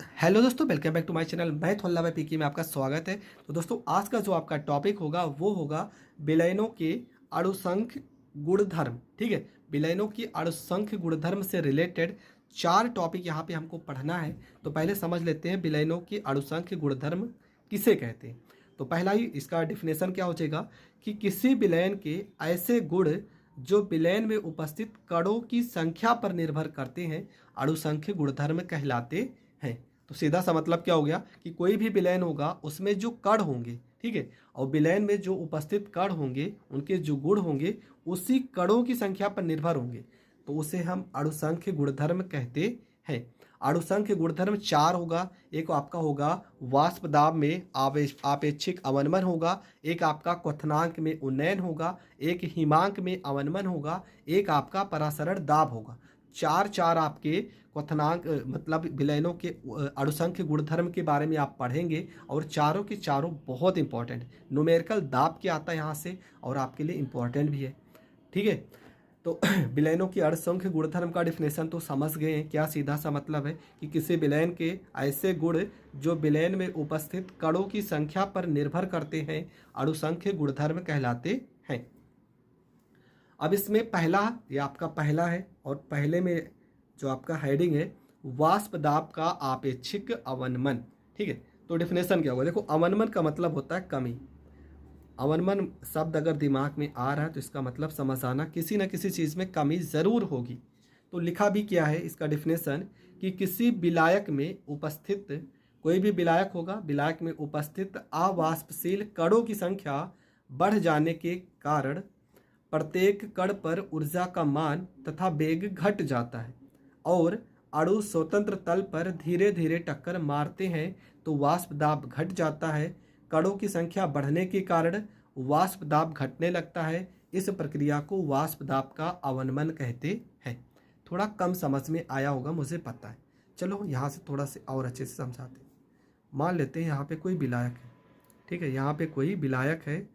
Hello दोस्तों, welcome back to my channel. मैं थोल्ला भाई पीकी में आपका स्वागत है। तो दोस्तों, आज का जो आपका टॉपिक होगा वो होगा विलयनों के अणुसंख्य गुणधर्म। ठीक है, विलयनों की अणुसंख्य गुणधर्म से रिलेटेड 4 टॉपिक यहाँ पे हमको पढ़ना है। तो पहले समझ लेते हैं विलयनों की अणुसंख्य गुणधर्म किसे कहते हैं। तो पहला ही इसका डिफिनेशन क्या हो जाएगा कि किसी विलयन के ऐसे गुण जो विलयन में उपस्थित कणों की संख्या पर निर्भर करते हैं अणुसंख्य गुणधर्म कहलाते हैं। तो सीधा सा मतलब क्या हो गया कि कोई भी विलयन होगा उसमें जो कण होंगे, ठीक है, और विलयन में जो उपस्थित कण होंगे उनके जो गुण होंगे उसी कणों की संख्या पर निर्भर होंगे, तो उसे हम अणुसंख्य गुणधर्म कहते हैं। अणुसंख्य गुणधर्म 4 होगा। एक आपका होगा वाष्प दाब में आपेक्षिक अवनमन होगा, एक आपका क्वथनांक में उन्नयन होगा, एक हिमांक में अवनमन होगा, एक आपका परासरण दाब होगा। चार चार आपके क्वथनांक मतलब विलयनों के अणुसंख्य गुणधर्म के बारे में आप पढ़ेंगे और चारों के चारों बहुत इंपॉर्टेंट न्यूमेरिकल दाब के आता है यहाँ से और आपके लिए इंपॉर्टेंट भी है। ठीक है, तो विलयनों की अणुसंख्य गुणधर्म का डिफिनेशन तो समझ गए हैं। क्या सीधा सा मतलब है कि किसी विलयन के ऐसे गुण जो विलयन में उपस्थित कणों की संख्या पर निर्भर करते हैं अणुसंख्य गुणधर्म कहलाते हैं। अब इसमें पहला, ये आपका पहला है और पहले में जो आपका हेडिंग है वाष्प दाब का आपेक्षिक अवनमन। ठीक है, तो डिफिनेशन क्या होगा, देखो अवनमन का मतलब होता है कमी। अवनमन शब्द अगर दिमाग में आ रहा है तो इसका मतलब समझ आना किसी न किसी चीज़ में कमी ज़रूर होगी। तो लिखा भी क्या है इसका डिफिनेशन कि किसी विलायक में उपस्थित, कोई भी विलायक होगा, विलायक में उपस्थित अवाष्पशील कणों की संख्या बढ़ जाने के कारण प्रत्येक कण पर ऊर्जा का मान तथा वेग घट जाता है और अणु स्वतंत्र तल पर धीरे धीरे टक्कर मारते हैं तो वाष्प दाब घट जाता है। कणों की संख्या बढ़ने के कारण वाष्प दाब घटने लगता है। इस प्रक्रिया को वाष्प दाब का अवनमन कहते हैं। थोड़ा कम समझ में आया होगा, मुझे पता है। चलो यहाँ से थोड़ा से और अच्छे से समझाते हैं। मान लेते हैं यहाँ पे कोई विलायक है, ठीक है, यहाँ पे कोई विलायक है,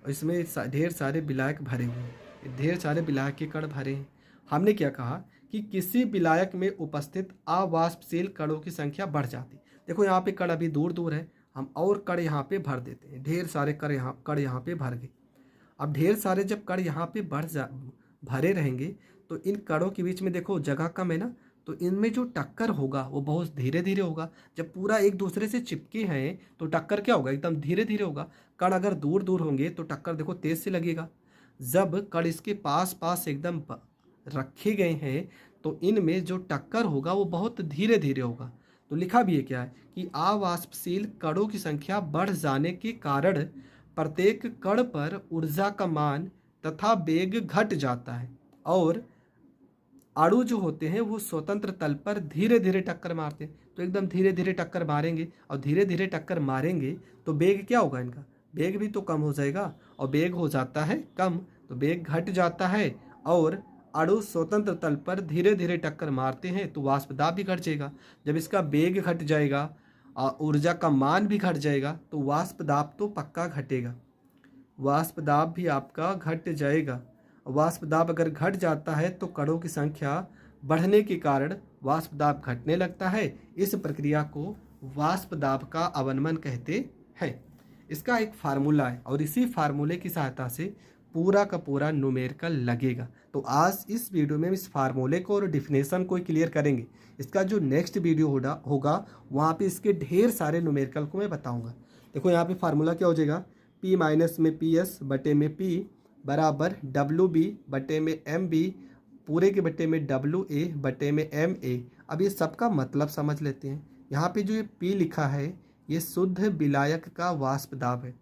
इसमें ढेर सारे विलायक भरे हुए हैं, ढेर सारे विलायक के कण भरे हैं। हमने क्या कहा कि किसी विलायक में उपस्थित अवाष्पशील कणों की संख्या बढ़ जाती। देखो यहाँ पे कण अभी दूर दूर है, हम और कण यहाँ पे भर देते हैं। ढेर सारे कण यहाँ पे भर गए। अब ढेर सारे जब कण यहाँ पे भरे रहेंगे तो इन कणों के बीच में देखो जगह कम है ना, तो इनमें जो टक्कर होगा वो बहुत धीरे धीरे होगा। जब पूरा एक दूसरे से चिपके हैं तो टक्कर क्या होगा, एकदम धीरे धीरे होगा। कण अगर दूर दूर होंगे तो टक्कर देखो तेज से लगेगा। जब कण इसके पास पास एकदम रखे गए हैं तो इनमें जो टक्कर होगा वो बहुत धीरे धीरे होगा। तो लिखा भी है क्या है कि अवाष्पशील कणों की संख्या बढ़ जाने के कारण प्रत्येक कण पर ऊर्जा का मान तथा वेग घट जाता है और अणु जो होते हैं वो स्वतंत्र तल पर धीरे धीरे टक्कर मारते हैं। तो एकदम धीरे धीरे टक्कर मारेंगे और धीरे धीरे टक्कर मारेंगे तो वेग क्या होगा, इनका वेग भी तो कम हो जाएगा और वेग हो जाता है कम तो वेग घट जाता है और अणु स्वतंत्र तल पर धीरे धीरे टक्कर मारते हैं तो वाष्प दाब भी घट जाएगा। जब इसका वेग घट जाएगा और ऊर्जा का मान भी घट जाएगा तो वाष्प दाब तो पक्का घटेगा, वाष्प दाब भी आपका घट जाएगा। वाष्प दाब अगर घट जाता है तो कणों की संख्या बढ़ने के कारण वाष्प दाब घटने लगता है। इस प्रक्रिया को वाष्प दाब का अवनमन कहते हैं। इसका एक फार्मूला है और इसी फार्मूले की सहायता से पूरा का पूरा न्यूमेरिकल लगेगा। तो आज इस वीडियो में इस फार्मूले को और डिफिनेशन को क्लियर करेंगे। इसका जो नेक्स्ट वीडियो होगा वहाँ पे इसके ढेर सारे न्यूमेरिकल को मैं बताऊँगा। देखो यहाँ पे फार्मूला क्या हो जाएगा, P माइनस में PS बटे में P बराबर WB बटे में MB पूरे के बटे में WA बटे में MA। अब ये सबका मतलब समझ लेते हैं। यहाँ पे जो ये P लिखा है ये शुद्ध विलायक का वाष्प दाब है।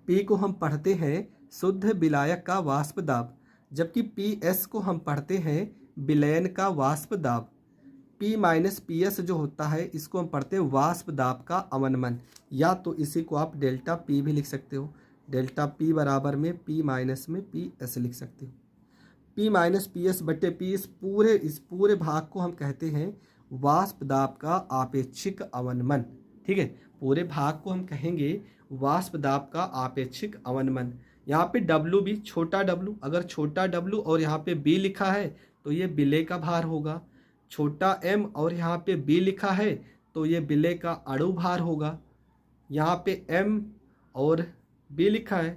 P को हम पढ़ते हैं शुद्ध विलायक का वाष्प दाब, जबकि PS को हम पढ़ते हैं विलयन का वाष्प दाब। P माइनस PS जो होता है इसको हम पढ़ते हैं वाष्प दाब का अवनमन, या तो इसी को आप डेल्टा P भी लिख सकते हो। डेल्टा P बराबर में P माइनस में PS लिख सकते हो। P माइनस PS बटे P इस पूरे भाग को हम कहते हैं वाष्प दाब का आपेक्षिक अवनमन। ठीक है, पूरे भाग को हम कहेंगे वाष्प दाब का आपेक्षिक अवनमन। यहाँ पे WB छोटा W, अगर छोटा W और यहाँ पे B लिखा है तो ये विलय का भार होगा। छोटा m और यहाँ पे b लिखा है तो ये विलय का अणु भार होगा। यहाँ पे m और b लिखा है,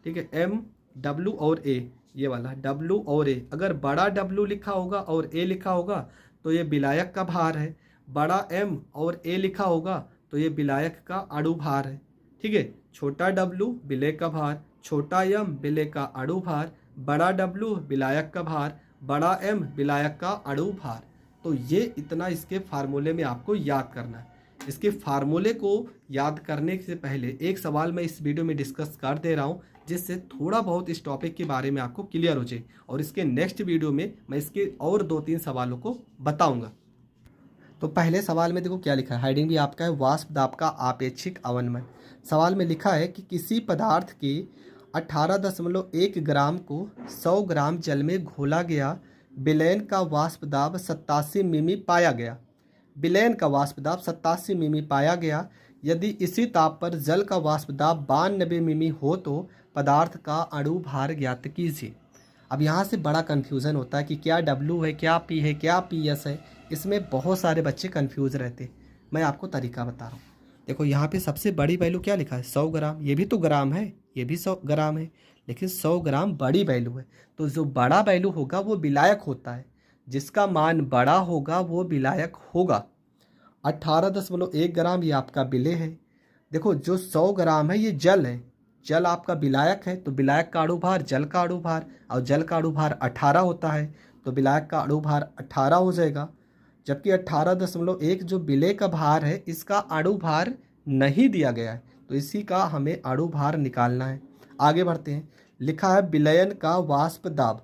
ठीक है, m w और a, ये वाला w और a, अगर बड़ा w लिखा होगा और a लिखा होगा तो ये विलायक का भार है, बड़ा m और a लिखा होगा तो ये विलायक का अणु भार है, ठीक है। छोटा w विलय का भार, छोटा m विलय का अणु भार, बड़ा w विलायक का भार, बड़ा m विलायक का अणु भार। तो ये इतना इसके फार्मूले में आपको याद करना है। इसके फार्मूले को याद करने से पहले एक सवाल मैं इस वीडियो में डिस्कस कर दे रहा हूँ, जिससे थोड़ा बहुत इस टॉपिक के बारे में आपको क्लियर हो जाए, और इसके नेक्स्ट वीडियो में मैं इसके और 2-3 सवालों को बताऊंगा। तो पहले सवाल में देखो क्या लिखा है, हेडिंग भी आपका है, वाष्प दाब का आपेक्षिक अवनमन। सवाल में लिखा है कि किसी पदार्थ के 18.1 ग्राम को 100 ग्राम जल में घोला गया विलयन का वाष्प दाब 87 मिमी पाया गया। विलयन का वाष्प दाब 87 मिमी पाया गया। यदि इसी ताप पर जल का वाष्प दाब 92 मिमी हो तो पदार्थ का अणु भार ज्ञात कीजिए। अब यहाँ से बड़ा कन्फ्यूज़न होता है कि क्या W है, क्या P है, क्या PS है। इसमें बहुत सारे बच्चे कन्फ्यूज़ रहते। मैं आपको तरीका बता रहा हूँ। देखो यहाँ पे सबसे बड़ी वैल्यू क्या लिखा है, 100 ग्राम। ये भी तो ग्राम है, ये भी 100 ग्राम है, लेकिन 100 ग्राम बड़ी वैल्यू है। तो जो बड़ा वैल्यू होगा वो विलायक होता है, जिसका मान बड़ा होगा वो विलायक होगा। 18.1 ग्राम ये आपका विलेय है। देखो जो 100 ग्राम है ये जल है, जल आपका विलायक है, तो विलायक का अणु भार जल का अणु भार, और जल का अणु भार 18 होता है, तो विलायक का अणु भार 18 हो जाएगा। जबकि 18.1 जो विलेय का भार है इसका अणु भार नहीं दिया गया है, तो इसी का हमें अणु भार निकालना है। आगे बढ़ते हैं। लिखा है विलयन का वाष्प दाब।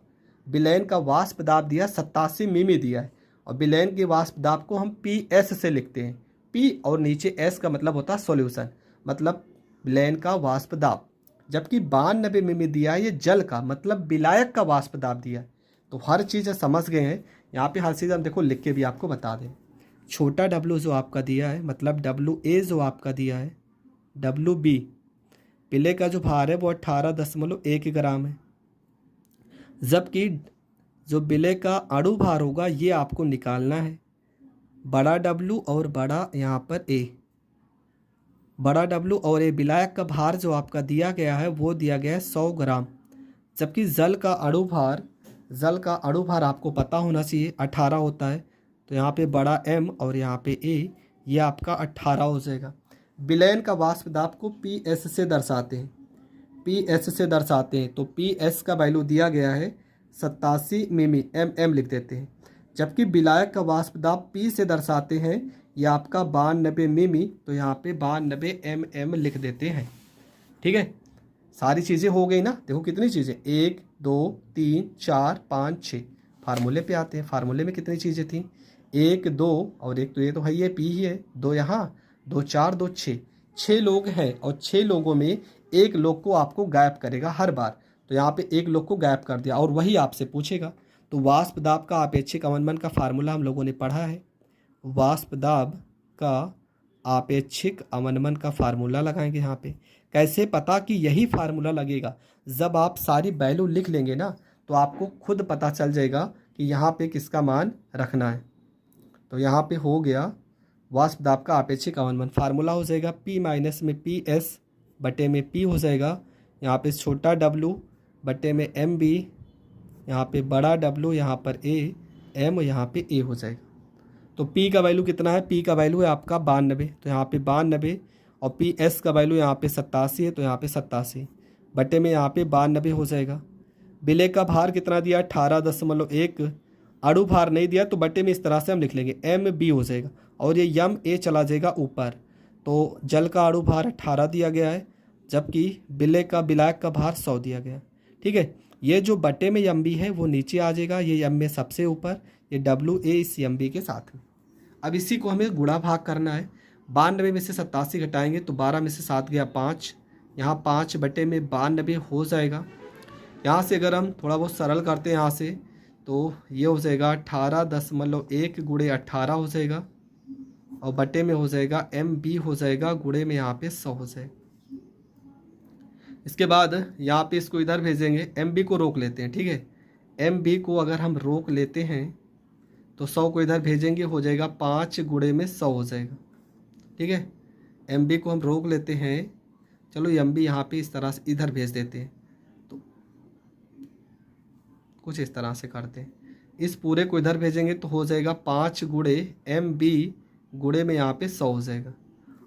विलयन का वाष्प दाब दिया 87 मिमी दिया है, और विलयन के वाष्प दाब को हम PS से लिखते हैं। P और नीचे S का मतलब होता है सॉल्यूशन, मतलब विलयन का वाष्प दाब। जबकि 92 मिमी दिया है ये जल का, मतलब विलायक का वाष्प दाब दिया है। तो हर चीज़ समझ गए हैं। यहाँ पे हर चीज़ हम देखो लिख के भी आपको बता दें। छोटा W जो आपका दिया है, मतलब WA जो आपका दिया है, WB विलय का जो भार है वो 18.1 ग्राम है। जबकि जो विलय का अणु भार होगा ये आपको निकालना है, बड़ा W और बड़ा यहाँ पर A। बड़ा W और A विलायक का भार जो आपका दिया गया है वो दिया गया है 100 ग्राम। जबकि जल का अणु भार आपको पता होना चाहिए 18 होता है, तो यहाँ पे बड़ा M और यहाँ पे A ये आपका 18 हो जाएगा। विलयन का वाष्प दाब को PS से दर्शाते हैं, तो PS का वैल्यू दिया गया है 87 मिमी, MM लिख देते हैं। जबकि विलायक का वाष्प दाब P से दर्शाते हैं, यह आपका 92 मिमी, तो यहाँ पे 92 MM लिख देते हैं। ठीक है, सारी चीज़ें हो गई ना। देखो कितनी चीज़ें, 1 2 3 4 5 6। फार्मूले पे आते हैं। फार्मूले में कितनी चीज़ें थी, 1 2 और 1 तो ये तो है, ये P ही है, 2 यहाँ, 2 4 2 6। 6 लोग हैं और 6 लोगों में एक लोग को आपको गायब करेगा हर बार, तो यहाँ पे एक लोग को गायब कर दिया और वही आपसे पूछेगा। तो वाष्प दाब का आपेक्षिक अवनमन का फार्मूला हम लोगों ने पढ़ा है। वाष्प दाब का आपेक्षिक अवनमन का फार्मूला लगाएंगे यहाँ पे। कैसे पता कि यही फार्मूला लगेगा, जब आप सारी वैल्यू लिख लेंगे ना तो आपको खुद पता चल जाएगा कि यहाँ पे किसका मान रखना है। तो यहाँ पे हो गया वाष्प दाब का आपेक्षिक अवनमन। फार्मूला हो जाएगा P माइनस में PS बटे में P हो जाएगा, यहाँ पे छोटा W बटे में MB, यहाँ पे बड़ा W, यहाँ पर A, M यहाँ पे A हो जाएगा। तो P का वैल्यू कितना है, P का वैल्यू है आपका 92, तो यहाँ पे 92, और PS का वैल्यू यहाँ पे 87 है, तो यहाँ पे 87 बटे में यहाँ पे 92 हो जाएगा। विलय का भार कितना दिया, 18.1। अणु भार नहीं दिया तो बटे में इस तरह से हम लिख लेंगे, MB हो जाएगा, और ये MA चला जाएगा ऊपर। तो जल का अणु भार 18 दिया गया है, जबकि विलायक का भार 100 दिया गया है। ठीक है, ये जो बटे में MB है वो नीचे आ जाएगा, ये MA सबसे ऊपर, ये WA इस MB के साथ में। अब इसी को हमें गुणा भाग करना है। 92 में से 87 घटाएंगे तो 12 में से 7 गया 5, यहाँ 5 बटे में 92 हो जाएगा। यहाँ से अगर हम थोड़ा बहुत सरल करते हैं यहाँ से, तो ये हो जाएगा 18.1 गुणे 18 हो जाएगा, और बटे में हो जाएगा MB हो जाएगा, गुणे में यहाँ पे 100 हो जाएगा। इसके बाद यहाँ पे इसको इधर भेजेंगे, MB को रोक लेते हैं। ठीक है, MB को अगर हम रोक लेते हैं तो 100 को इधर भेजेंगे, हो जाएगा 5 गुणे में 100 हो जाएगा। ठीक है, MB को हम रोक लेते हैं। चलो MB यहाँ पे इस तरह से इधर भेज देते हैं, तो कुछ इस तरह से करते हैं। इस पूरे को इधर भेजेंगे तो हो जाएगा 5 गुणे MB गुणे में यहाँ पे 100 हो जाएगा।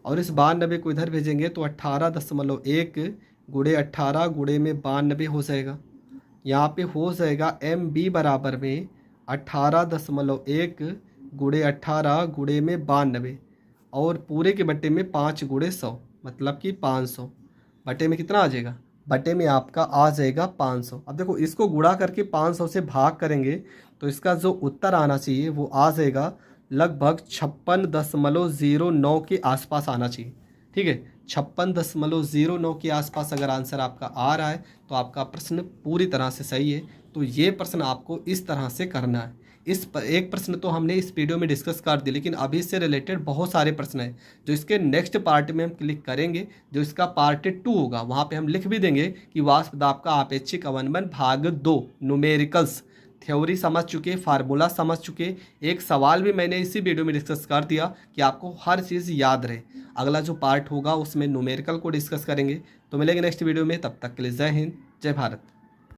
और इस 92 को इधर भेजेंगे तो 18.1 गुणे 18 गुणे में 92 हो जाएगा। यहाँ पे हो जाएगा MB बराबर में 18.1 गुणे 18 गुणे में 92 और पूरे के बट्टे में 5 गुणे 100 मतलब कि 500। बट्टे में कितना आ जाएगा? बटे में आपका आ जाएगा 500। अब देखो इसको गुणा करके 500 से भाग करेंगे तो इसका जो उत्तर आना चाहिए वो आ जाएगा लगभग 56.09 के आसपास आना चाहिए। ठीक है, 56.09 के आसपास अगर आंसर आपका आ रहा है तो आपका प्रश्न पूरी तरह से सही है। तो ये प्रश्न आपको इस तरह से करना है। एक प्रश्न तो हमने इस वीडियो में डिस्कस कर दिया, लेकिन अभी इससे रिलेटेड बहुत सारे प्रश्न हैं जो इसके नेक्स्ट पार्ट में हम क्लिक करेंगे। जो इसका पार्ट 2 होगा वहाँ पे हम लिख भी देंगे कि वाष्प दाब का आपेक्षिक अवनमन भाग 2 न्यूमेरिकल्स थ्योरी समझ चुके, फार्मूला समझ चुके। एक सवाल भी मैंने इसी वीडियो में डिस्कस कर दिया कि आपको हर चीज़ याद रहे। अगला जो पार्ट होगा उसमें न्यूमेरिकल को डिस्कस करेंगे। तो मिलेंगे नेक्स्ट वीडियो में, तब तक के लिए जय हिंद, जय भारत।